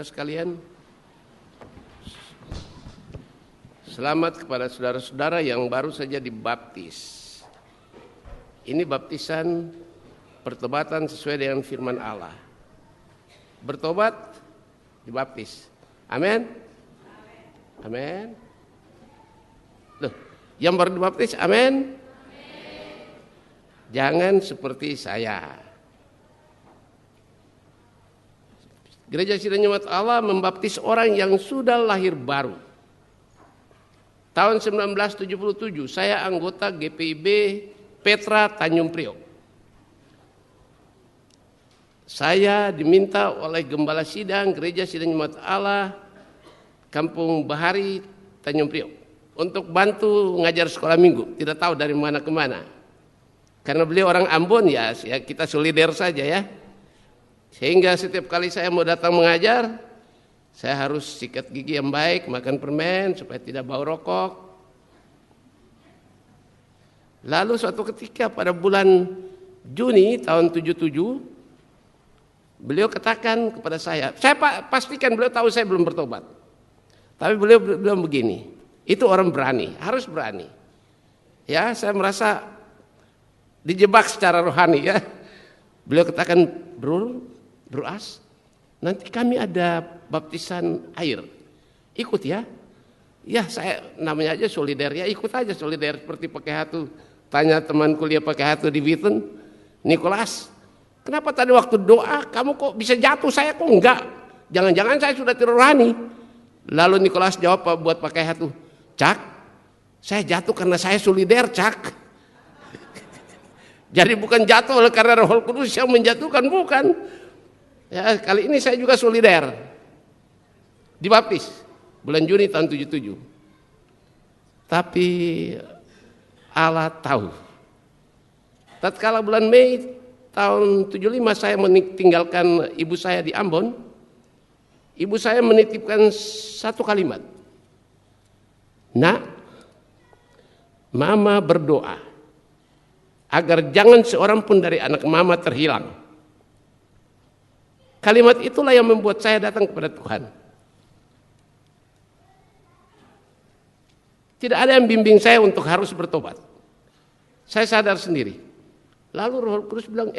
saudara sekalian, selamat kepada saudara-saudara yang baru saja dibaptis. Ini baptisan pertobatan sesuai dengan firman Allah. Bertobat, dibaptis. Amin. Amin. Loh, yang baru dibaptis, amin. Jangan seperti saya. Gereja Sidang Jemaat Allah membaptis orang yang sudah lahir baru. Tahun 1977 saya anggota GPIB Petra Tanjung Priok. Saya diminta oleh Gembala Sidang Gereja Sidang Jemaat Allah Kampung Bahari Tanjung Priok untuk bantu ngajar sekolah minggu. Tidak tahu dari mana ke mana. Karena beliau orang Ambon ya kita solider saja ya. Sehingga setiap kali saya mau datang mengajar, saya harus sikat gigi yang baik, makan permen supaya tidak bau rokok. Lalu suatu ketika pada bulan Juni tahun 77, beliau katakan kepada saya pastikan beliau tahu saya belum bertobat. Tapi beliau bilang begini, itu orang berani, harus berani. Ya, saya merasa dijebak secara rohani ya. Beliau katakan, Bro As, nanti kami ada baptisan air, ikut ya. Ya saya namanya aja solider ya, ikut aja solider seperti pakai hatu. Tanya teman kuliah pakai hatu di Witten, Nicholas, kenapa tadi waktu doa kamu kok bisa jatuh, saya kok enggak? Jangan-jangan saya sudah rohani. Lalu Nicholas jawab buat pakai hatu, Cak, saya jatuh karena saya solider, Cak. Jadi bukan jatuh oleh karena Roh Kudus yang menjatuhkan, bukan. Ya, kali ini saya juga solider. Dibaptis bulan Juni tahun 77. Tapi Allah tahu. Tatkala bulan Mei tahun 75 saya meninggalkan ibu saya di Ambon. Ibu saya menitipkan satu kalimat. Nak, Mama berdoa agar jangan seorang pun dari anak Mama terhilang. Kalimat itulah yang membuat saya datang kepada Tuhan. Tidak ada yang bimbing saya untuk harus bertobat. Saya sadar sendiri. Lalu Roh Kudus bilang,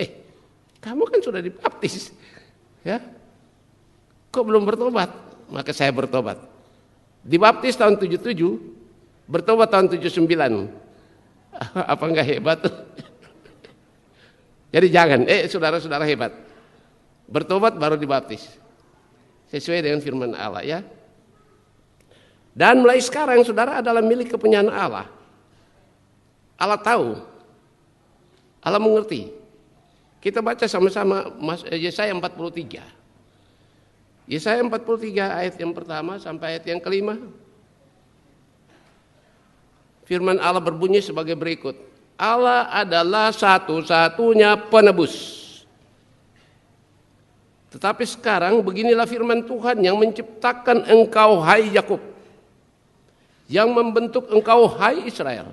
kamu kan sudah dibaptis, ya? Kok belum bertobat? Maka saya bertobat. Dibaptis tahun 77, bertobat tahun 79. Apa enggak hebat? Jadi jangan, saudara-saudara hebat. Bertobat baru dibaptis. Sesuai dengan firman Allah ya. Dan mulai sekarang saudara adalah milik kepunyaan Allah. Allah tahu. Allah mengerti. Kita baca sama-sama Yesaya 43. Yesaya 43 ayat yang pertama sampai ayat yang kelima. Firman Allah berbunyi sebagai berikut. Allah adalah satu-satunya penebus. Tetapi sekarang beginilah firman Tuhan yang menciptakan engkau hai Yakub, yang membentuk engkau hai Israel.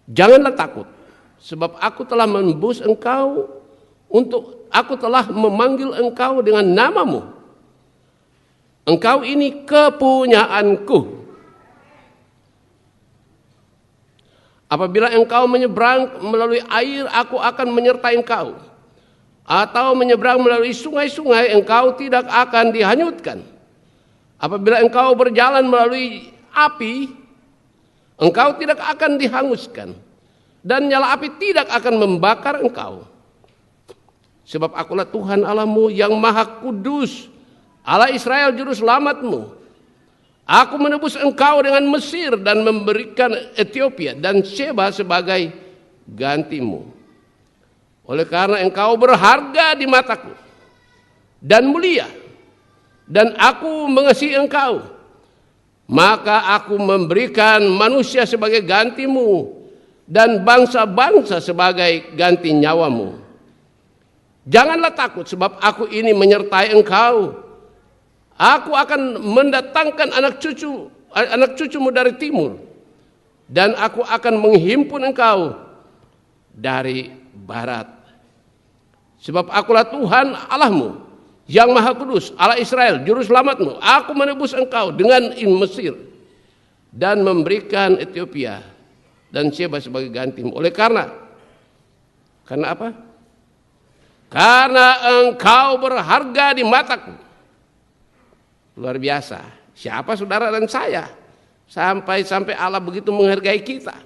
Janganlah takut, sebab aku telah menebus engkau, aku telah memanggil engkau dengan namamu. Engkau ini kepunyaanku. Apabila engkau menyeberang melalui air, aku akan menyertai engkau. Atau menyeberang melalui sungai-sungai, engkau tidak akan dihanyutkan. Apabila engkau berjalan melalui api, engkau tidak akan dihanguskan. Dan nyala api tidak akan membakar engkau. Sebab akulah Tuhan Allahmu yang maha kudus, Allah Israel juru selamatmu. Aku menebus engkau dengan Mesir dan memberikan Ethiopia dan Sheba sebagai gantimu. Oleh karena engkau berharga di mataku dan mulia, dan aku mengasihi engkau, maka aku memberikan manusia sebagai gantimu dan bangsa-bangsa sebagai ganti nyawamu. Janganlah takut, sebab aku ini menyertai engkau. Aku akan mendatangkan anak cucumu dari timur, dan aku akan menghimpun engkau dari barat. Sebab akulah Tuhan Allahmu yang Maha Kudus, Allah Israel, juru selamatmu, aku menebus engkau dengan Mesir dan memberikan Ethiopia dan Sheba sebagai gantimu. Oleh karena apa? Karena engkau berharga di mataku. Luar biasa. Siapa saudara dan saya? Sampai Allah begitu menghargai kita.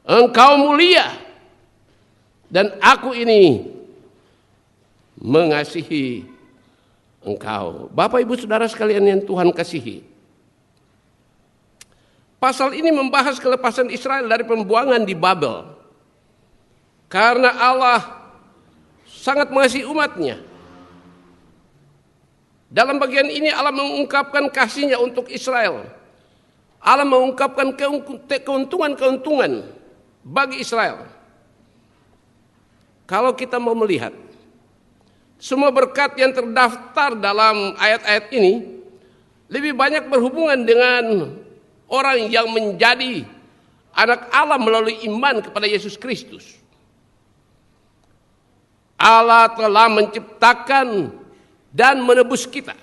Engkau mulia dan aku ini mengasihi engkau. Bapak ibu saudara sekalian yang Tuhan kasihi. Pasal ini membahas kelepasan Israel dari pembuangan di Babel. Karena Allah sangat mengasihi umatnya. Dalam bagian ini Allah mengungkapkan kasihnya untuk Israel. Allah mengungkapkan keuntungan-keuntungan bagi Israel. Kalau kita mau melihat semua berkat yang terdaftar dalam ayat-ayat ini lebih banyak berhubungan dengan orang yang menjadi anak Allah melalui iman kepada Yesus Kristus. Allah telah menciptakan dan menebus kita.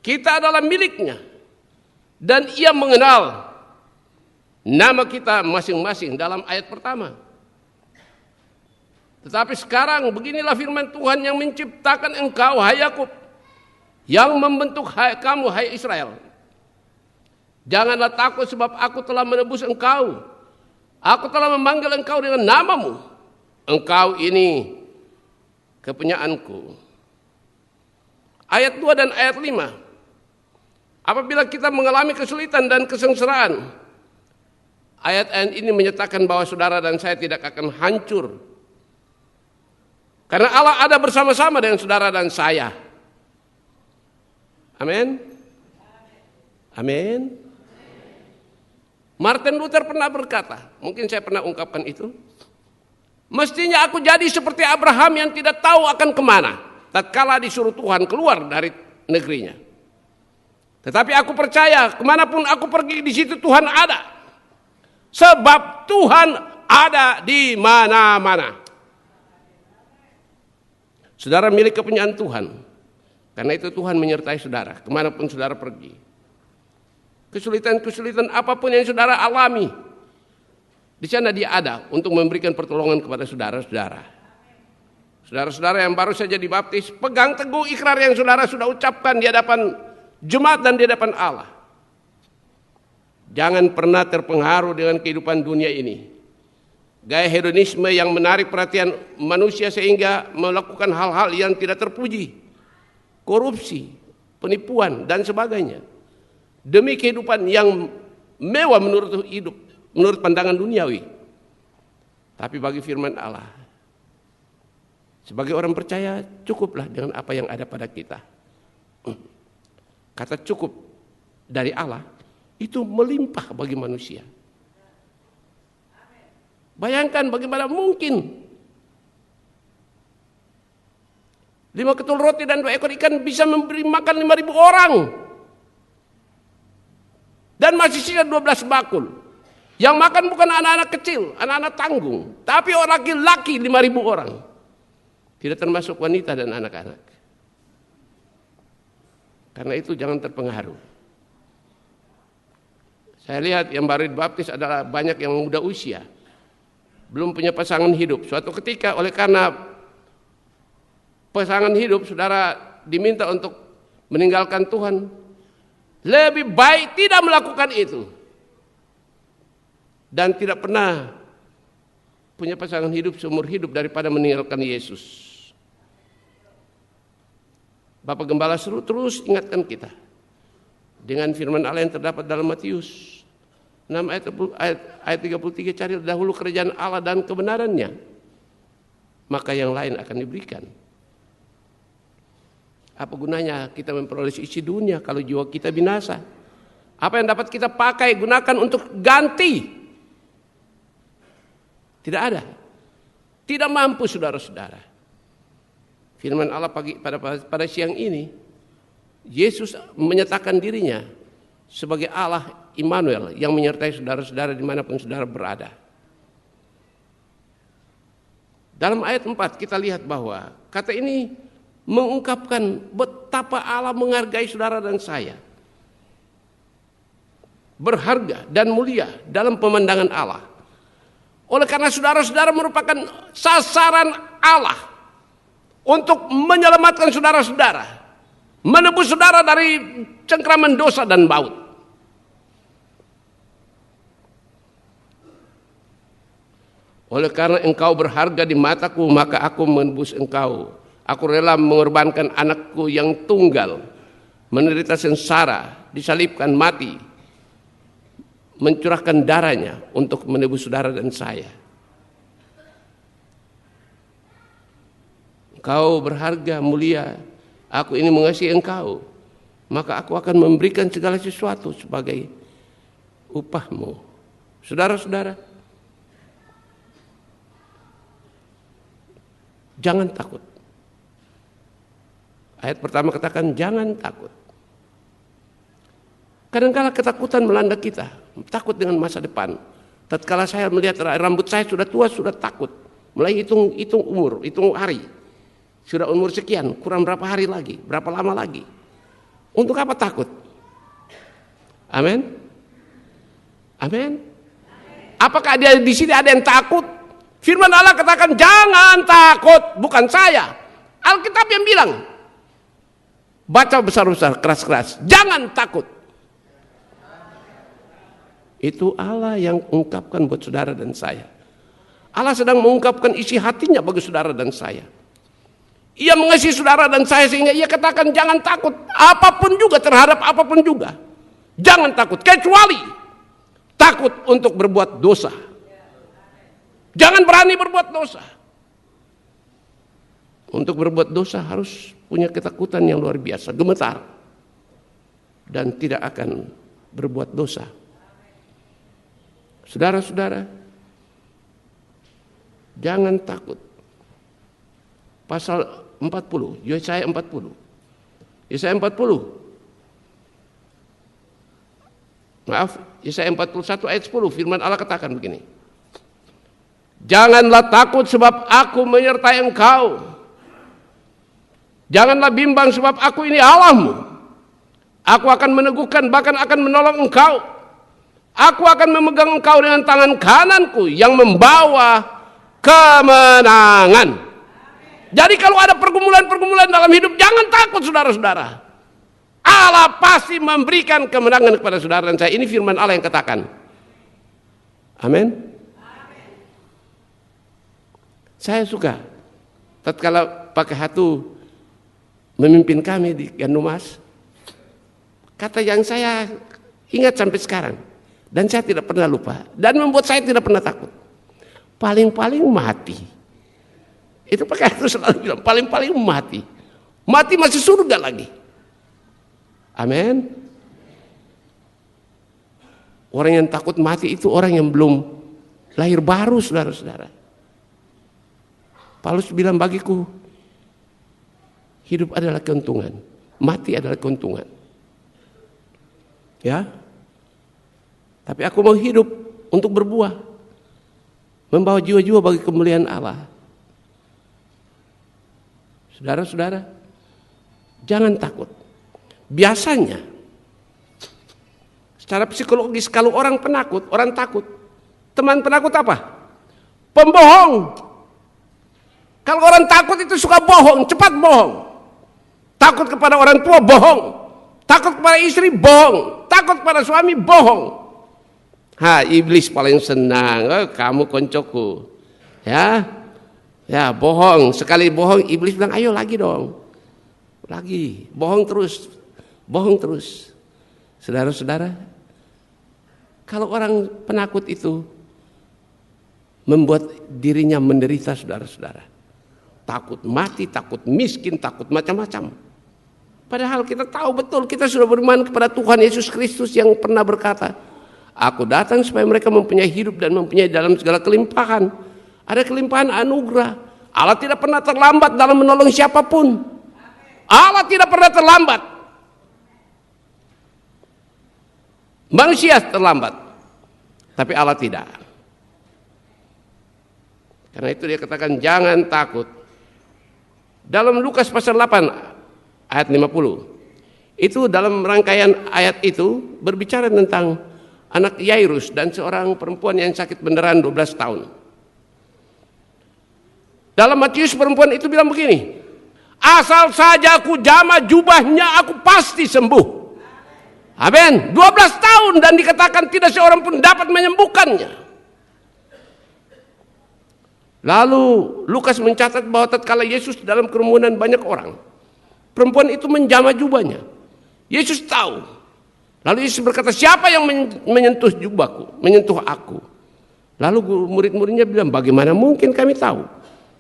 Kita adalah miliknya dan Ia mengenal nama kita masing-masing dalam ayat pertama. Tetapi sekarang beginilah firman Tuhan yang menciptakan engkau, hai Yakub, yang membentuk kamu, hai Israel. Janganlah takut sebab aku telah menebus engkau. Aku telah memanggil engkau dengan namamu. Engkau ini kepunyaanku. Ayat 2 dan ayat 5. Apabila kita mengalami kesulitan dan kesengsaraan, ayat-ayat ini menyatakan bahwa saudara dan saya tidak akan hancur. Karena Allah ada bersama-sama dengan saudara dan saya. Amin. Amin. Martin Luther pernah berkata, mungkin saya pernah ungkapkan itu. Mestinya aku jadi seperti Abraham yang tidak tahu akan kemana tatkala disuruh Tuhan keluar dari negerinya. Tetapi aku percaya kemanapun aku pergi di situ Tuhan ada. Sebab Tuhan ada di mana-mana. Saudara milik kepunyaan Tuhan. Karena itu Tuhan menyertai saudara kemanapun saudara pergi. Kesulitan-kesulitan apapun yang saudara alami, di sana Dia ada untuk memberikan pertolongan kepada saudara-saudara. Saudara-saudara yang baru saja dibaptis, pegang teguh ikrar yang saudara sudah ucapkan di hadapan jemaat dan di hadapan Allah. Jangan pernah terpengaruh dengan kehidupan dunia ini. Gaya hedonisme yang menarik perhatian manusia sehingga melakukan hal-hal yang tidak terpuji. Korupsi, penipuan, dan sebagainya. Demi kehidupan yang mewah menurut pandangan duniawi. Tapi bagi firman Allah, sebagai orang percaya cukuplah dengan apa yang ada pada kita. Kata cukup dari Allah itu melimpah bagi manusia. Bayangkan bagaimana mungkin 5 ketul roti dan 2 ekor ikan bisa memberi makan 5.000 orang. Dan masih sisa 12 bakul. Yang makan bukan anak-anak kecil, anak-anak tanggung. Tapi orang laki-laki 5.000 orang. Tidak termasuk wanita dan anak-anak. Karena itu jangan terpengaruh. Saya lihat yang baru dibaptis adalah banyak yang muda usia. Belum punya pasangan hidup. Suatu ketika oleh karena pasangan hidup saudara diminta untuk meninggalkan Tuhan, lebih baik tidak melakukan itu dan tidak pernah punya pasangan hidup seumur hidup daripada meninggalkan Yesus. Bapak Gembala seru terus ingatkan kita dengan firman Allah yang terdapat dalam Matius 6 ayat 33, cari dahulu kerajaan Allah dan kebenarannya, maka yang lain akan diberikan. Apa gunanya kita memperoleh isi dunia kalau jiwa kita binasa? Apa yang dapat kita pakai gunakan untuk ganti? Tidak ada. Tidak mampu saudara-saudara. Firman Allah pada siang ini, Yesus menyatakan dirinya sebagai Allah Immanuel yang menyertai saudara-saudara dimanapun saudara berada. Dalam ayat 4 kita lihat bahwa kata ini mengungkapkan betapa Allah menghargai saudara dan saya. Berharga dan mulia dalam pemandangan Allah. Oleh karena saudara-saudara merupakan sasaran Allah untuk menyelamatkan saudara-saudara, menebus saudara dari cengkraman dosa dan maut. Oleh karena engkau berharga di mataku, maka aku menebus engkau. Aku rela mengorbankan anakku yang tunggal, menderita sengsara, disalibkan mati, mencurahkan darahnya untuk menebus saudara dan saya. Engkau berharga, mulia, aku ini mengasihi engkau, maka aku akan memberikan segala sesuatu sebagai upahmu. Saudara-saudara, jangan takut. Ayat pertama katakan jangan takut. Kadang-kala ketakutan melanda kita, takut dengan masa depan. Tatkala saya melihat rambut saya sudah tua, sudah takut. Mulai hitung umur, hitung hari. Sudah umur sekian, kurang berapa hari lagi, berapa lama lagi. Untuk apa takut? Amin. Amin. Apakah dia di sini ada yang takut? Firman Allah katakan jangan takut, bukan saya. Alkitab yang bilang. Baca besar-besar, keras-keras, jangan takut. Itu Allah yang ungkapkan buat saudara dan saya. Allah sedang mengungkapkan isi hatinya bagi saudara dan saya. Ia mengasihi saudara dan saya sehingga ia katakan jangan takut. Apapun juga, terhadap apapun juga. Jangan takut, kecuali takut untuk berbuat dosa. Jangan berani berbuat dosa. Untuk berbuat dosa harus punya ketakutan yang luar biasa, gemetar. Dan tidak akan berbuat dosa. Saudara-saudara, jangan takut. Pasal 40, Yesaya 40. Yesaya 40. Maaf, Yesaya 41 ayat 10, firman Allah katakan begini. Janganlah takut sebab aku menyertai engkau. Janganlah bimbang sebab aku ini Allahmu. Aku akan meneguhkan, bahkan akan menolong engkau. Aku akan memegang engkau dengan tangan kananku yang membawa kemenangan. Jadi kalau ada pergumulan-pergumulan dalam hidup, jangan takut saudara-saudara. Allah pasti memberikan kemenangan kepada saudara dan saya. Ini firman Allah yang katakan. Amin. Saya suka tatkala Pak Hatu memimpin kami di Gandumas. Kata yang saya ingat sampai sekarang. Dan saya tidak pernah lupa. Dan membuat saya tidak pernah takut. Paling-paling mati. Itu pakai itu selalu bilang, paling-paling mati. Mati masih surga lagi. Amin. Orang yang takut mati itu orang yang belum lahir baru, saudara-saudara. Paulus bilang bagiku, hidup adalah keuntungan, mati adalah keuntungan. Ya. Tapi aku mau hidup untuk berbuah. Membawa jiwa-jiwa bagi kemuliaan Allah. Saudara-saudara, jangan takut. Biasanya, secara psikologis kalau orang penakut, orang takut. Teman penakut apa? Pembohong. Kalau orang takut itu suka bohong, cepat bohong. Takut kepada orang tua, bohong. Takut kepada istri, bohong. Takut kepada suami, bohong. Iblis paling senang, kamu koncoku. Ya, bohong. Sekali bohong, iblis bilang, ayo lagi dong. Lagi, bohong terus. Bohong terus. Saudara-saudara, kalau orang penakut itu membuat dirinya menderita, saudara-saudara. Takut mati, takut miskin, takut macam-macam. Padahal kita tahu betul, kita sudah beriman kepada Tuhan Yesus Kristus yang pernah berkata, aku datang supaya mereka mempunyai hidup dan mempunyai dalam segala kelimpahan. Ada kelimpahan anugerah. Allah tidak pernah terlambat dalam menolong siapapun. Allah tidak pernah terlambat. Manusia terlambat, tapi Allah tidak. Karena itu dia katakan jangan takut. Dalam Lukas pasal 8 ayat 50. Itu dalam rangkaian ayat itu berbicara tentang anak Yairus dan seorang perempuan yang sakit beneran 12 tahun. Dalam Matius perempuan itu bilang begini, asal saja aku jamah jubahnya aku pasti sembuh. Amin. 12 tahun dan dikatakan tidak seorang pun dapat menyembuhkannya. Lalu Lukas mencatat bahwa tatkala Yesus dalam kerumunan banyak orang, perempuan itu menjamah jubahnya. Yesus tahu. Lalu Yesus berkata, siapa yang menyentuh jubahku, menyentuh aku? Lalu murid-muridnya bilang, bagaimana mungkin kami tahu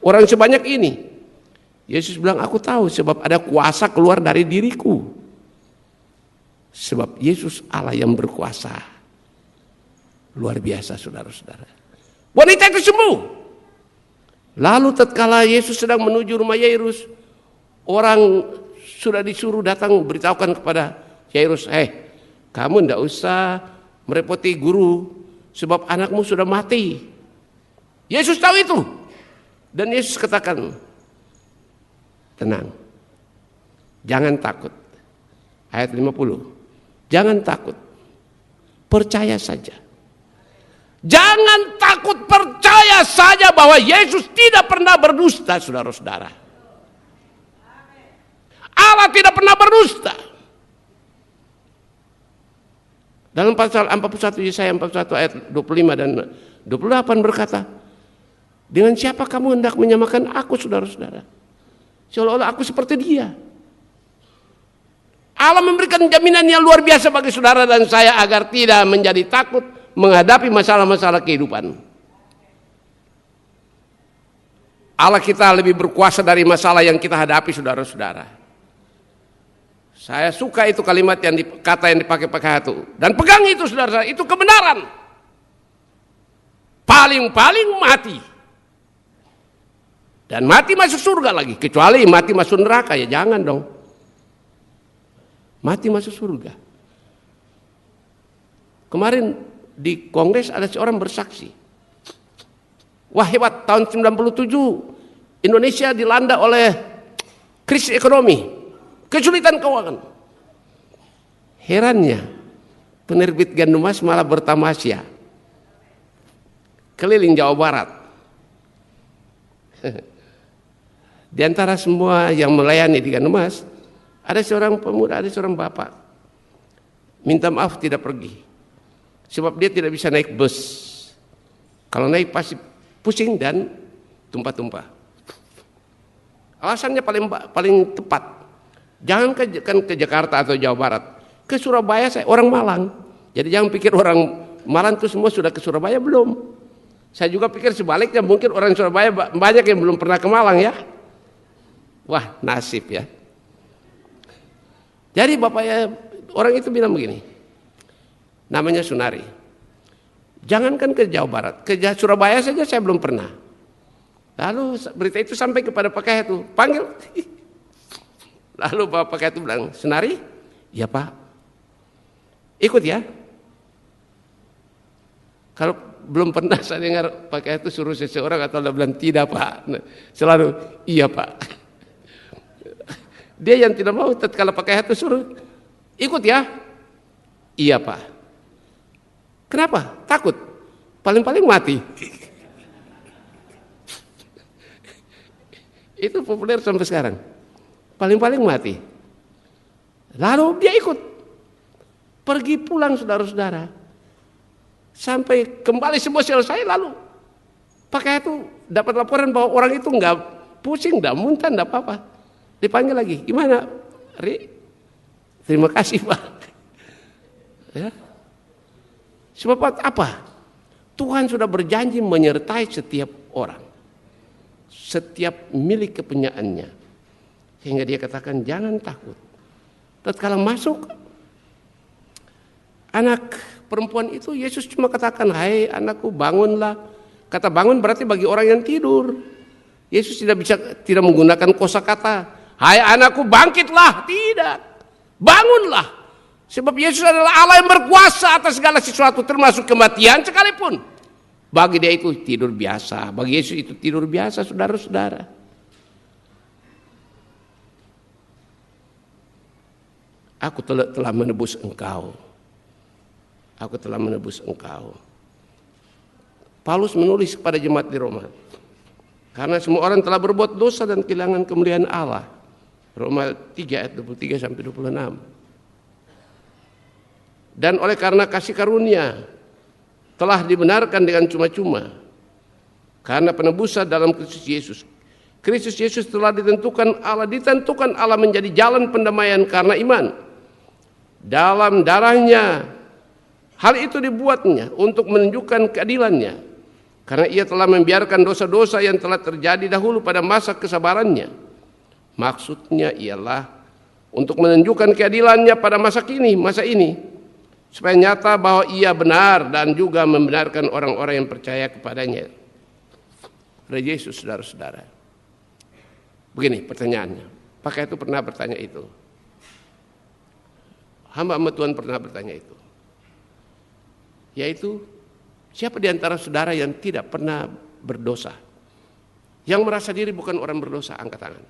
orang sebanyak ini? Yesus bilang, aku tahu sebab ada kuasa keluar dari diriku. Sebab Yesus Allah yang berkuasa. Luar biasa saudara-saudara. Wanita itu sembuh. Lalu tatkala Yesus sedang menuju rumah Yairus, orang sudah disuruh datang beritahukan kepada Yairus, kamu tidak usah merepoti guru sebab anakmu sudah mati. Yesus tahu itu. Dan Yesus katakan, tenang, jangan takut. Ayat 50, jangan takut, percaya saja. Jangan takut, percaya saja bahwa Yesus tidak pernah berdusta, saudara-saudara. Allah tidak pernah berdusta. Dalam pasal 41 Yesaya 41 ayat 25 dan 28 berkata, dengan siapa kamu hendak menyamakan aku, saudara-saudara? Seolah-olah aku seperti dia. Allah memberikan jaminan yang luar biasa bagi saudara dan saya agar tidak menjadi takut menghadapi masalah-masalah kehidupan. Allah kita lebih berkuasa dari masalah yang kita hadapi, saudara-saudara. Saya suka itu kalimat kata yang dipakai itu. Dan pegang itu, saudara-saudara, itu kebenaran. Paling-paling mati. Dan mati masuk surga lagi. Kecuali mati masuk neraka, ya jangan dong. Mati masuk surga. Kemarin di kongres ada seorang bersaksi. Wah hebat, tahun 97 Indonesia dilanda oleh krisis ekonomi, kesulitan keuangan. Herannya penerbit gandum emas malah bertamasya keliling Jawa Barat. Di antara semua yang melayani di gandum emas, ada seorang pemuda, ada seorang bapak minta maaf tidak pergi. Sebab dia tidak bisa naik bus. Kalau naik pasti pusing dan tumpah-tumpah. Alasannya paling tepat. Jangan ke Jakarta atau Jawa Barat. Ke Surabaya, saya orang Malang. Jadi jangan pikir orang Malang itu semua sudah ke Surabaya, belum. Saya juga pikir sebaliknya, mungkin orang Surabaya banyak yang belum pernah ke Malang ya. Wah nasib ya. Jadi bapaknya orang itu bilang begini. Namanya Sunari. Jangankan ke Jawa Barat, ke Surabaya saja saya belum pernah. Lalu berita itu sampai kepada Pak Kaya itu, panggil. Lalu Pak Kaya itu bilang, Sunari, ya Pak, ikut ya. Kalau belum pernah saya dengar Pak Kaya itu suruh seseorang atau bilang tidak Pak, selalu iya Pak. Dia yang tidak mau, kalau Pak Kaya itu suruh ikut ya, iya Pak. Kenapa? Takut. Paling-paling mati. Itu populer sampai sekarang. Paling-paling mati. Lalu dia ikut. Pergi pulang saudara-saudara. Sampai kembali semua selesai lalu. Pakai itu dapat laporan bahwa orang itu enggak pusing, enggak muntah, enggak apa-apa. Dipanggil lagi. Gimana? Ri? Terima kasih Pak. Ya. Sebab apa? Tuhan sudah berjanji menyertai setiap orang. Setiap milik kepunyaannya. Sehingga dia katakan jangan takut. Tatkala masuk anak perempuan itu, Yesus cuma katakan, hai anakku bangunlah. Kata bangun berarti bagi orang yang tidur. Yesus tidak menggunakan kosakata, hai anakku bangkitlah. Tidak. Bangunlah. Sebab Yesus adalah Allah yang berkuasa atas segala sesuatu termasuk kematian sekalipun. Bagi dia itu tidur biasa. Bagi Yesus itu tidur biasa saudara-saudara. Aku telah menebus engkau. Aku telah menebus engkau. Paulus menulis kepada jemaat di Roma. Karena semua orang telah berbuat dosa dan kehilangan kemuliaan Allah. Roma 3 ayat 23 sampai 26. Dan oleh karena kasih karunia telah dibenarkan dengan cuma-cuma. Karena penebusan dalam Kristus Yesus. Kristus Yesus telah ditentukan Allah menjadi jalan pendamaian karena iman. Dalam darahnya, hal itu dibuatnya untuk menunjukkan keadilannya. Karena ia telah membiarkan dosa-dosa yang telah terjadi dahulu pada masa kesabarannya. Maksudnya ialah untuk menunjukkan keadilannya pada masa ini. Supaya nyata bahwa ia benar dan juga membenarkan orang-orang yang percaya kepadanya. Pada Yesus, saudara-saudara. Begini pertanyaannya. Apakah itu pernah bertanya itu? Hamba Tuhan pernah bertanya itu. Yaitu, siapa di antara saudara yang tidak pernah berdosa? Yang merasa diri bukan orang berdosa, angkat tangan.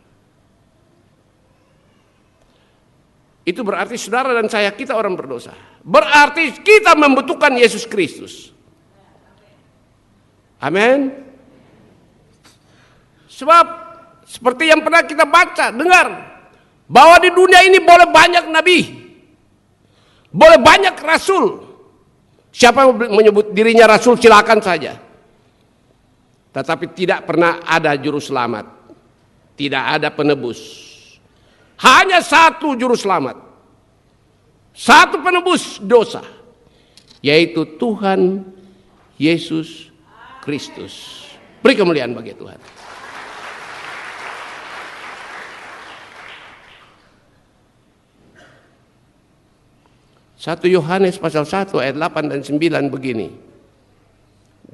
Itu berarti saudara dan saya, kita orang berdosa. Berarti kita membutuhkan Yesus Kristus. Amin. Sebab seperti yang pernah kita baca, dengar, bahwa di dunia ini boleh banyak nabi, boleh banyak rasul. Siapa yang menyebut dirinya rasul silakan saja. Tetapi tidak pernah ada juru selamat. Tidak ada penebus. Hanya satu juru selamat. Satu penebus dosa. Yaitu Tuhan Yesus Kristus. Beri kemuliaan bagi Tuhan. Satu Yohanes pasal 1 ayat 8 dan 9 begini.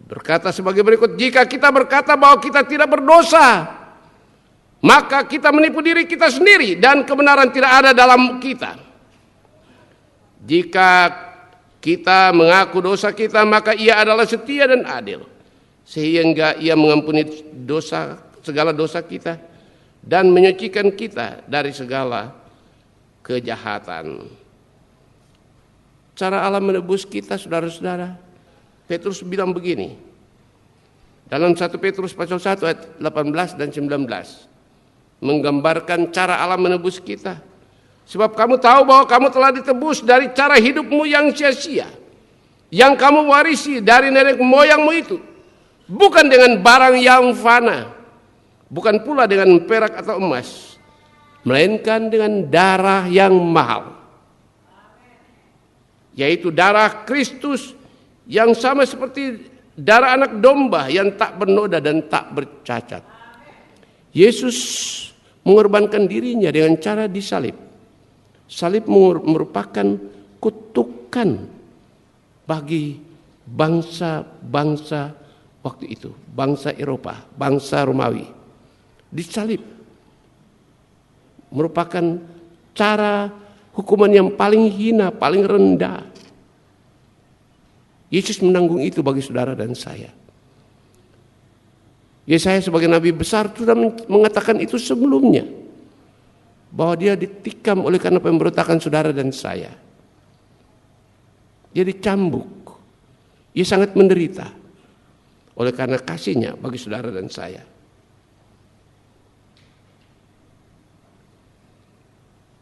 Berkata sebagai berikut, jika kita berkata bahwa kita tidak berdosa, maka kita menipu diri kita sendiri dan kebenaran tidak ada dalam kita. Jika kita mengaku dosa kita, maka ia adalah setia dan adil, sehingga ia mengampuni segala dosa kita dan menyucikan kita dari segala kejahatan. Cara Allah menebus kita, saudara-saudara. Petrus bilang begini. Dalam 1 Petrus pasal 1 ayat 18 dan 19. Menggambarkan cara Allah menebus kita. Sebab kamu tahu bahwa kamu telah ditebus dari cara hidupmu yang sia-sia. Yang kamu warisi dari nenek moyangmu itu. Bukan dengan barang yang fana. Bukan pula dengan perak atau emas. Melainkan dengan darah yang mahal. Yaitu darah Kristus yang sama seperti darah anak domba yang tak bernoda dan tak bercacat. Yesus mengorbankan dirinya dengan cara disalib. Salib merupakan kutukan bagi bangsa-bangsa waktu itu. Bangsa Eropa, bangsa Romawi. Disalib merupakan cara hukuman yang paling hina, paling rendah. Yesus menanggung itu bagi saudara dan saya. Yesaya sebagai nabi besar sudah mengatakan itu sebelumnya. Bahwa dia ditikam oleh karena pemberontakan saudara dan saya. Dia dicambuk. Ia sangat menderita. Oleh karena kasihnya bagi saudara dan saya.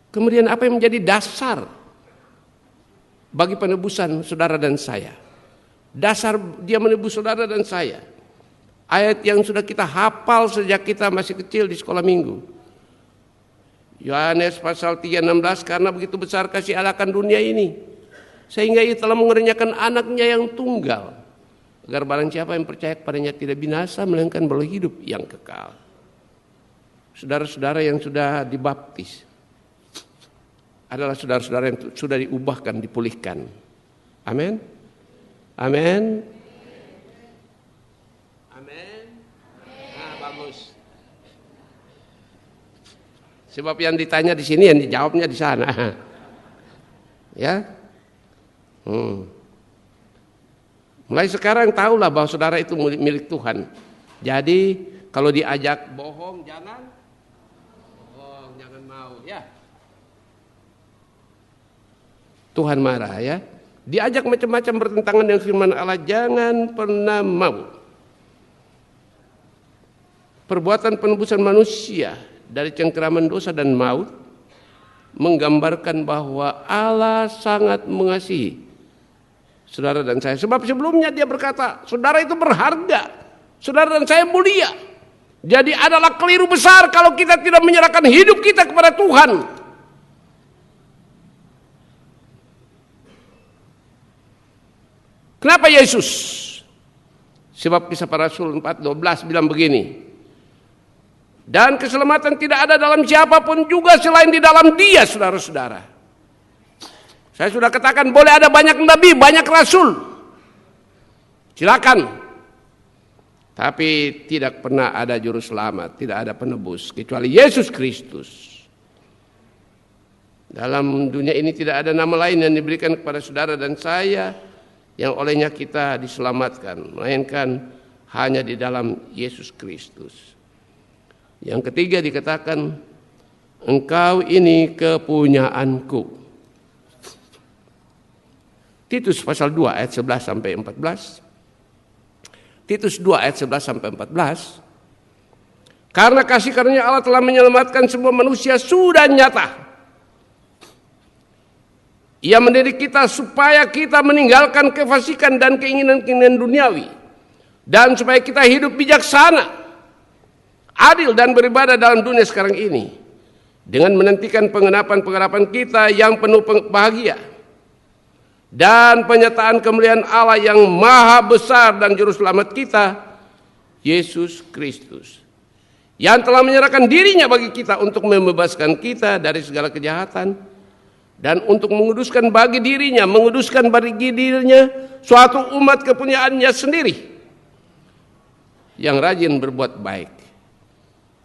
Kemudian apa yang menjadi dasar bagi penebusan saudara dan saya? Dasar dia menebus saudara dan saya. Ayat yang sudah kita hafal sejak kita masih kecil di sekolah minggu. Yohanes pasal 3:16, karena begitu besar kasih Allah akan dunia ini, sehingga ia telah mengernyahkan anaknya yang tunggal, agar barang siapa yang percaya kepadanya tidak binasa, melainkan beroleh hidup yang kekal. Saudara-saudara yang sudah dibaptis adalah saudara-saudara yang sudah diubahkan, dipulihkan. Amin. Amin. Amin. Nah, bagus. Sebab yang ditanya di sini, yang dijawabnya di sana. Ya. Mulai sekarang tahulah bahwa saudara itu milik Tuhan. Jadi kalau diajak bohong jangan mau, ya. Tuhan marah ya. Diajak macam-macam bertentangan dengan firman Allah, jangan pernah mau perbuatan penebusan manusia dari cengkeraman dosa dan maut menggambarkan bahwa Allah sangat mengasihi saudara dan saya. Sebab sebelumnya dia berkata, saudara itu berharga, saudara dan saya mulia. Jadi adalah keliru besar kalau kita tidak menyerahkan hidup kita kepada Tuhan. Kenapa Yesus? Sebab Kisah Para Rasul 4:12 bilang begini. Dan keselamatan tidak ada dalam siapapun juga selain di dalam Dia, saudara-saudara. Saya sudah katakan boleh ada banyak nabi, banyak rasul. Silakan. Tapi tidak pernah ada juru selamat, tidak ada penebus kecuali Yesus Kristus. Dalam dunia ini tidak ada nama lain yang diberikan kepada saudara dan saya yang olehnya kita diselamatkan, melainkan hanya di dalam Yesus Kristus. Yang ketiga dikatakan, engkau ini kepunyaanku. Titus pasal 2 ayat 11 sampai 14. Titus 2 ayat 11 sampai 14. Karena kasih karunia Allah telah menyelamatkan semua manusia sudah nyata. Ia mendidik kita supaya kita meninggalkan kefasikan dan keinginan-keinginan duniawi. Dan supaya kita hidup bijaksana, adil dan beribadah dalam dunia sekarang ini. Dengan menantikan pengharapan kita yang penuh bahagia. Dan penyataan kemuliaan Allah yang maha besar dan juru selamat kita, Yesus Kristus. Yang telah menyerahkan dirinya bagi kita untuk membebaskan kita dari segala kejahatan. Dan untuk menguduskan bagi dirinya suatu umat kepunyaannya sendiri yang rajin berbuat baik.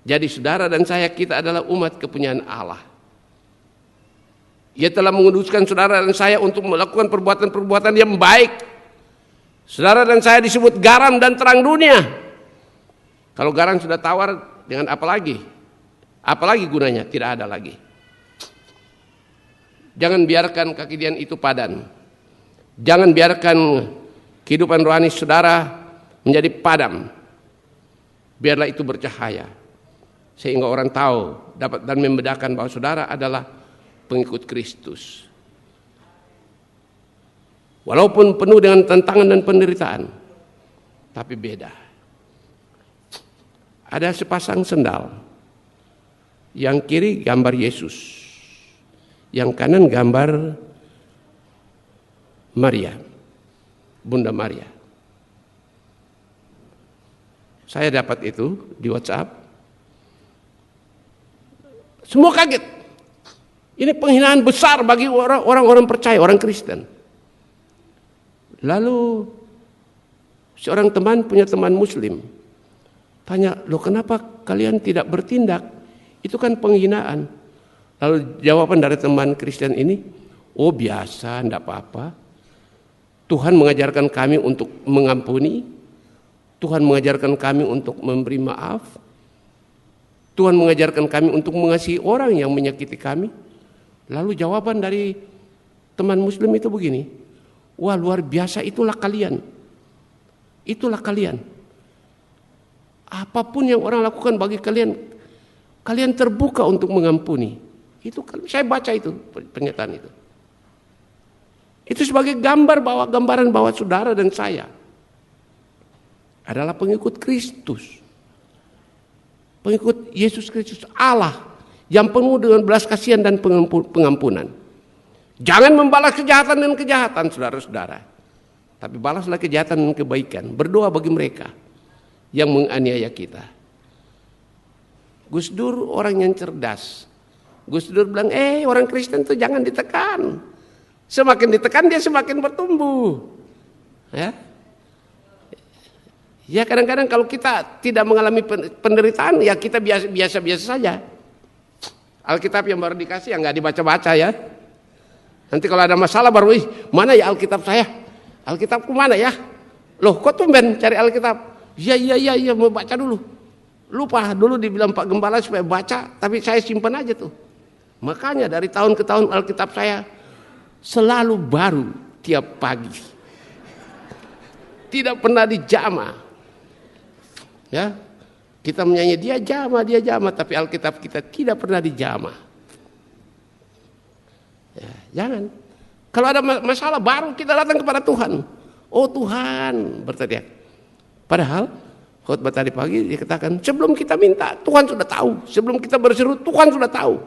Jadi saudara dan saya, kita adalah umat kepunyaan Allah. Ia telah menguduskan saudara dan saya untuk melakukan perbuatan-perbuatan yang baik. Saudara dan saya disebut garam dan terang dunia. Kalau garam sudah tawar, dengan apa lagi? Apalagi gunanya? Tidak ada lagi. Jangan biarkan kekidian itu padan. Jangan biarkan kehidupan rohani saudara menjadi padam. Biarlah itu bercahaya. Sehingga orang tahu dapat dan membedakan bahwa saudara adalah pengikut Kristus. Walaupun penuh dengan tantangan dan penderitaan, tapi beda. Ada sepasang sendal. Yang kiri gambar Yesus. Yang kanan gambar Maria, Bunda Maria. Saya dapat itu di WhatsApp. Semua kaget. Ini penghinaan besar bagi orang-orang percaya, orang Kristen. Lalu seorang teman punya teman Muslim. Tanya, loh kenapa kalian tidak bertindak? Itu kan penghinaan. Lalu jawaban dari teman Kristen ini, oh biasa, enggak apa-apa. Tuhan mengajarkan kami untuk mengampuni. Tuhan mengajarkan kami untuk memberi maaf. Tuhan mengajarkan kami untuk mengasihi orang yang menyakiti kami. Lalu jawaban dari teman Muslim itu begini, wah luar biasa, itulah kalian. Itulah kalian. Apapun yang orang lakukan bagi kalian, kalian terbuka untuk mengampuni. Itu saya baca itu pernyataan itu. Itu sebagai gambaran bahwa saudara dan saya adalah pengikut Kristus. Pengikut Yesus Kristus, Allah yang penuh dengan belas kasihan dan pengampunan. Jangan membalas kejahatan dengan kejahatan, saudara-saudara. Tapi balaslah kejahatan dengan kebaikan. Berdoa bagi mereka yang menganiaya kita. Gus Dur orang yang cerdas. Gus Dur bilang, orang Kristen itu jangan ditekan. Semakin ditekan dia semakin bertumbuh. Ya kadang-kadang kalau kita tidak mengalami penderitaan, ya kita biasa-biasa saja. Alkitab yang baru dikasih yang nggak dibaca-baca ya. Nanti kalau ada masalah baru, mana ya Alkitab saya? Alkitabku mana ya? Loh kok tumben cari Alkitab? Iya, mau baca dulu. Lupa dulu dibilang Pak Gembala supaya baca, tapi saya simpan aja tuh. Makanya dari tahun ke tahun Alkitab saya selalu baru tiap pagi. Tidak pernah dijama. Ya, kita menyanyi dia jama, tapi Alkitab kita tidak pernah dijama. Ya, jangan. Kalau ada masalah baru kita datang kepada Tuhan. Oh Tuhan, berteriak. Padahal khotbah tadi pagi dikatakan sebelum kita minta Tuhan sudah tahu. Sebelum kita berseru Tuhan sudah tahu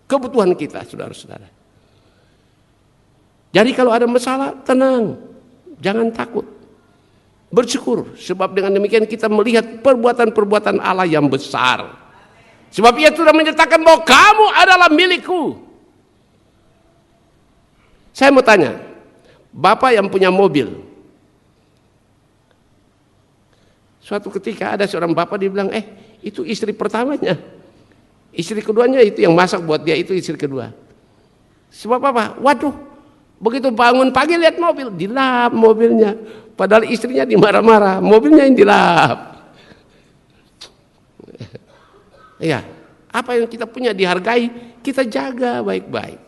kebutuhan kita, saudara-saudara. Jadi kalau ada masalah tenang, jangan takut. Bersyukur, sebab dengan demikian kita melihat perbuatan-perbuatan Allah yang besar. Sebab Ia sudah menyatakan bahwa kamu adalah milikku. Saya mau tanya, Bapak yang punya mobil, suatu ketika ada seorang bapak dia bilang, itu istri pertamanya, istri keduanya itu yang masak buat dia, itu istri kedua. Sebab apa? Waduh, begitu bangun pagi lihat mobil, dilap mobilnya. Padahal istrinya dimarah-marah, mobilnya yang dilap. Ya, apa yang kita punya dihargai, kita jaga baik-baik.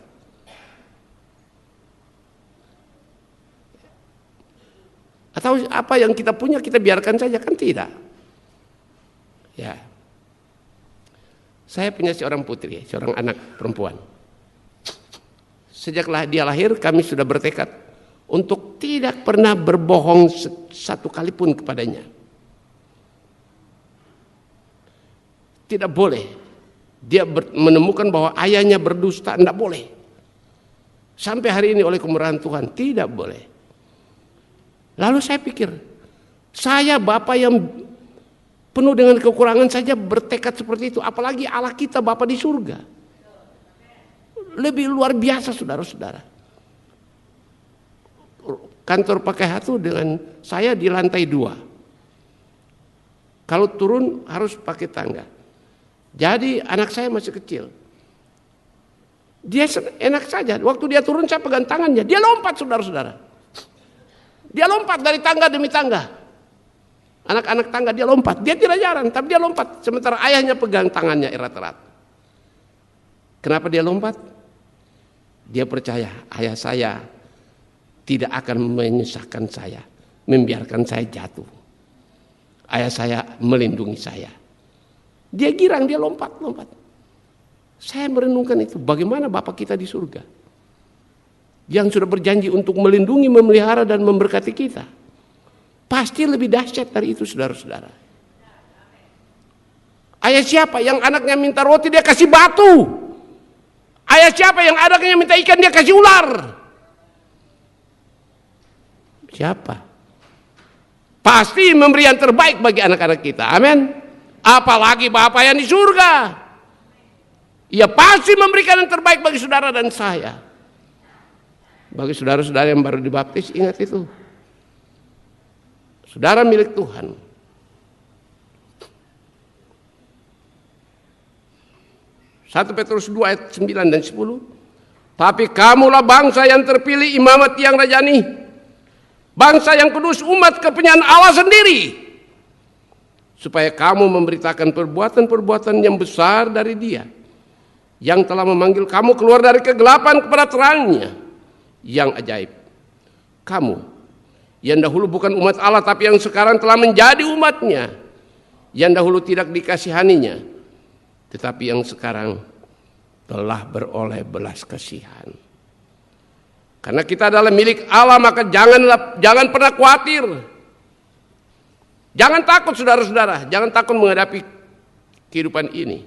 Atau apa yang kita punya kita biarkan saja, kan tidak. Ya. Saya punya seorang putri, seorang anak perempuan. Sejaklah dia lahir kami sudah bertekad untuk tidak pernah berbohong satu kali pun kepadanya. Tidak boleh. Dia menemukan bahwa ayahnya berdusta, tidak boleh. Sampai hari ini oleh kemurahan Tuhan, tidak boleh. Lalu saya pikir, saya Bapak yang penuh dengan kekurangan saja bertekad seperti itu. Apalagi Allah kita Bapa di surga. Lebih luar biasa saudara-saudara. Kantor pakai hatu dengan saya di lantai 2. Kalau turun harus pakai tangga. Jadi anak saya masih kecil. Dia enak saja. Waktu dia turun saya pegang tangannya. Dia lompat saudara-saudara. Dia lompat dari tangga demi tangga. Anak-anak tangga dia lompat. Dia tidak jarang, tapi dia lompat. Sementara ayahnya pegang tangannya erat-erat. Kenapa dia lompat? Dia percaya ayah saya tidak akan menyusahkan saya, membiarkan saya jatuh. Ayah saya melindungi saya. Dia girang, dia lompat. Saya merenungkan itu. Bagaimana Bapak kita di surga? Yang sudah berjanji untuk melindungi, memelihara dan memberkati kita. Pasti lebih dahsyat dari itu saudara-saudara. Ayah siapa yang anaknya minta roti dia kasih batu? Ayah siapa yang anaknya minta ikan dia kasih ular? Siapa? Pasti memberi yang terbaik bagi anak-anak kita. Amin. Apalagi Bapa yang di surga. Ia pasti memberikan yang terbaik bagi saudara dan saya. Bagi saudara-saudara yang baru dibaptis, ingat itu. Saudara milik Tuhan. Satu Petrus 2 ayat 9 dan 10. Tapi kamulah bangsa yang terpilih, imamat yang rajani, bangsa yang kudus, umat kepunyaan Allah sendiri, supaya kamu memberitakan perbuatan-perbuatan yang besar dari Dia yang telah memanggil kamu keluar dari kegelapan kepada terangnya yang ajaib. Kamu yang dahulu bukan umat Allah, tapi yang sekarang telah menjadi umatnya, yang dahulu tidak dikasihaninya, tetapi yang sekarang telah beroleh belas kasihan. Karena kita adalah milik Allah, maka jangan pernah khawatir. Jangan takut saudara-saudara, jangan takut menghadapi kehidupan ini.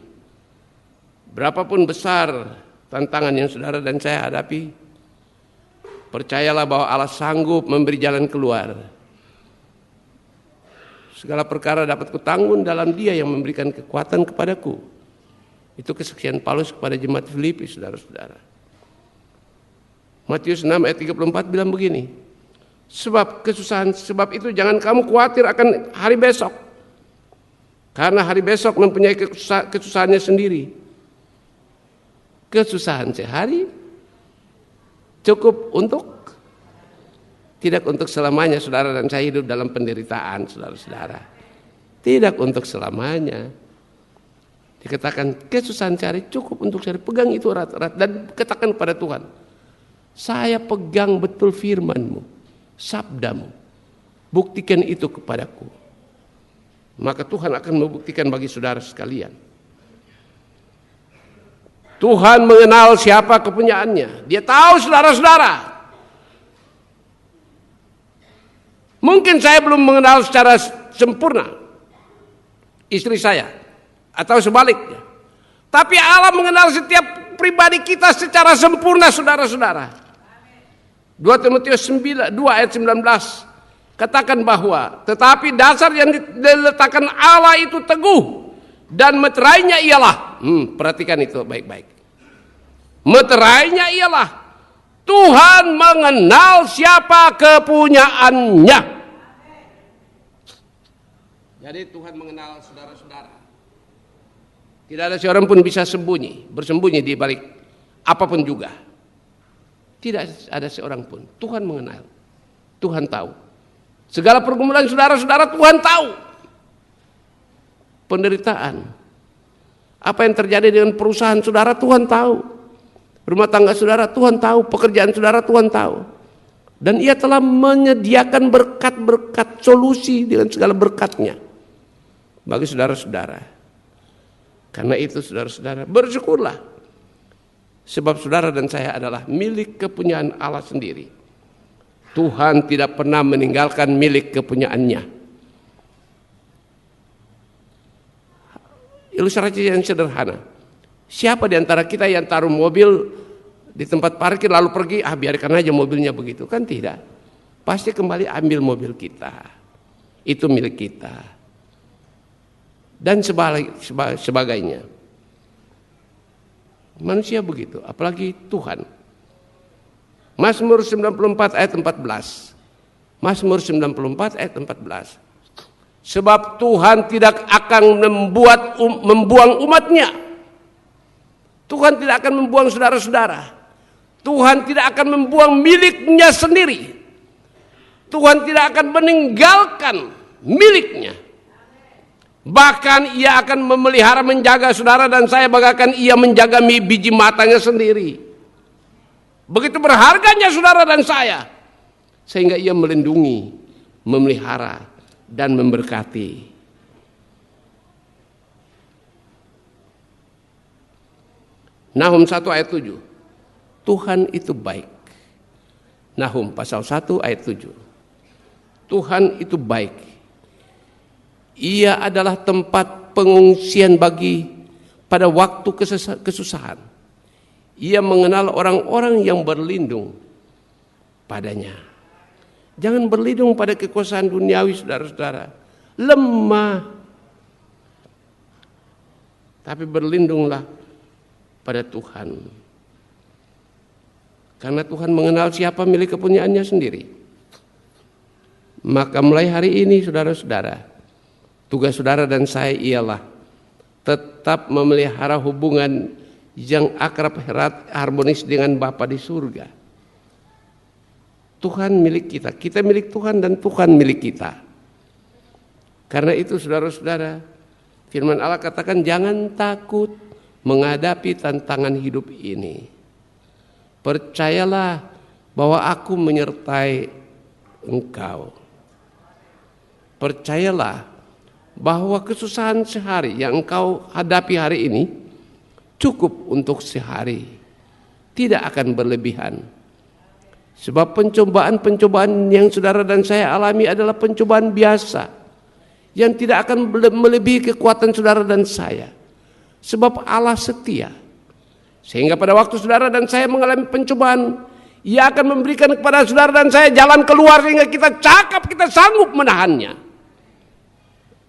Berapapun besar tantangan yang saudara dan saya hadapi, percayalah bahwa Allah sanggup memberi jalan keluar. Segala perkara dapat kutanggung dalam Dia yang memberikan kekuatan kepadaku. Itu kesaksian Paulus kepada jemaat Filipi, saudara-saudara. Matius 6 ayat 34 bilang begini, sebab itu jangan kamu khawatir akan hari besok, karena hari besok mempunyai kesusahannya sendiri. Kesusahan sehari cukup tidak untuk selamanya. Saudara dan saya hidup dalam penderitaan, saudara-saudara. Tidak untuk selamanya. Dikatakan kesusahan sehari cukup untuk sehari. Pegang itu erat-erat dan katakan pada Tuhan, Saya pegang betul firman-Mu, sabda-Mu. Buktikan itu kepadaku. Maka Tuhan akan membuktikan bagi saudara sekalian. Tuhan mengenal siapa kepunyaannya. Dia tahu saudara-saudara. Mungkin saya belum mengenal secara sempurna istri saya. Atau sebaliknya. Tapi Allah mengenal setiap pribadi kita secara sempurna, saudara-saudara. 2 Timotius 2 ayat 19 katakan bahwa tetapi dasar yang diletakkan Allah itu teguh dan meterainya ialah, perhatikan itu baik-baik. Meterainya ialah Tuhan mengenal siapa kepunyaannya. Jadi Tuhan mengenal saudara-saudara. Tidak ada seorang pun bisa bersembunyi di balik apapun juga. Tidak ada seorang pun. Tuhan mengenal. Tuhan tahu. Segala pergumulan saudara-saudara Tuhan tahu. Penderitaan. Apa yang terjadi dengan perusahaan saudara Tuhan tahu. Rumah tangga saudara Tuhan tahu. Pekerjaan saudara Tuhan tahu. Dan Ia telah menyediakan berkat-berkat solusi dengan segala berkatnya. Bagi saudara-saudara. Karena itu saudara-saudara bersyukurlah. Sebab saudara dan saya adalah milik kepunyaan Allah sendiri. Tuhan tidak pernah meninggalkan milik kepunyaannya. Ilustrasi yang sederhana. Siapa di antara kita yang taruh mobil di tempat parkir lalu pergi, biarkan aja mobilnya begitu? Kan tidak. Pasti kembali ambil mobil kita. Itu milik kita. Dan sebagainya. Manusia begitu, apalagi Tuhan. Mazmur 94 ayat 14. Mazmur 94 ayat 14. Sebab Tuhan tidak akan membuang umatnya. Tuhan tidak akan membuang saudara-saudara. Tuhan tidak akan membuang miliknya sendiri. Tuhan tidak akan meninggalkan miliknya. Bahkan Ia akan memelihara, menjaga saudara dan saya, bagaikan Ia menjaga biji matanya sendiri. Begitu berharganya saudara dan saya, sehingga Ia melindungi, memelihara dan memberkati. Nahum 1 ayat 7. Tuhan itu baik. Nahum pasal 1 ayat 7. Tuhan itu baik. Ia adalah tempat pengungsian pada waktu kesusahan. Ia mengenal orang-orang yang berlindung padanya. Jangan berlindung pada kekuasaan duniawi saudara-saudara. Lemah. Tapi berlindunglah pada Tuhan. Karena Tuhan mengenal siapa milik kepunyaannya sendiri. Maka mulai hari ini saudara-saudara, tugas saudara dan saya ialah tetap memelihara hubungan yang akrab, erat, harmonis dengan Bapa di surga. Tuhan milik kita, kita milik Tuhan dan Tuhan milik kita. Karena itu saudara-saudara, firman Allah katakan jangan takut menghadapi tantangan hidup ini. Percayalah bahwa aku menyertai engkau. Percayalah bahwa kesusahan sehari yang engkau hadapi hari ini cukup untuk sehari, tidak akan berlebihan. Sebab pencobaan-pencobaan yang saudara dan saya alami adalah pencobaan biasa yang tidak akan melebihi kekuatan saudara dan saya. Sebab Allah setia. Sehingga pada waktu saudara dan saya mengalami pencobaan, Ia akan memberikan kepada saudara dan saya jalan keluar sehingga kita cakap, kita sanggup menahannya.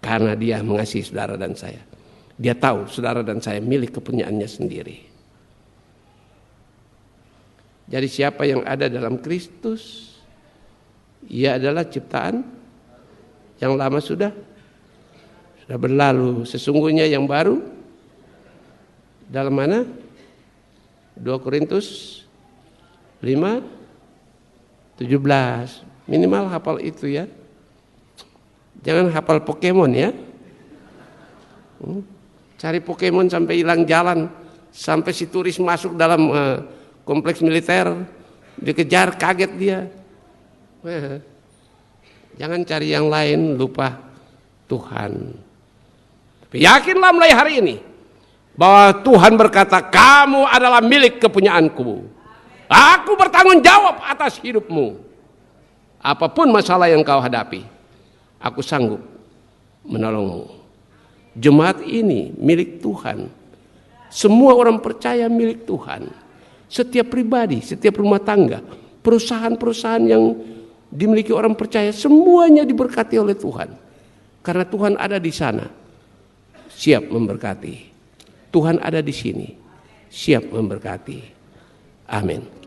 Karena Dia mengasihi saudara dan saya. Dia tahu saudara dan saya milik kepunyaannya sendiri. Jadi siapa yang ada dalam Kristus, ia adalah ciptaan yang lama sudah berlalu. Sesungguhnya yang baru dalam mana? 2 Korintus 5:17. Minimal hafal itu ya. Jangan hafal Pokemon ya. Cari Pokemon sampai hilang jalan, sampai si turis masuk dalam kompleks militer, dikejar, kaget dia. Jangan cari yang lain, lupa Tuhan. Tapi yakinlah mulai hari ini bahwa Tuhan berkata, kamu adalah milik kepunyaanku. Aku bertanggung jawab atas hidupmu. Apapun masalah yang kau hadapi, aku sanggup menolongmu. Jemaat ini milik Tuhan. Semua orang percaya milik Tuhan. Setiap pribadi, setiap rumah tangga, perusahaan-perusahaan yang dimiliki orang percaya, semuanya diberkati oleh Tuhan. Karena Tuhan ada di sana, siap memberkati. Tuhan ada di sini, siap memberkati. Amin.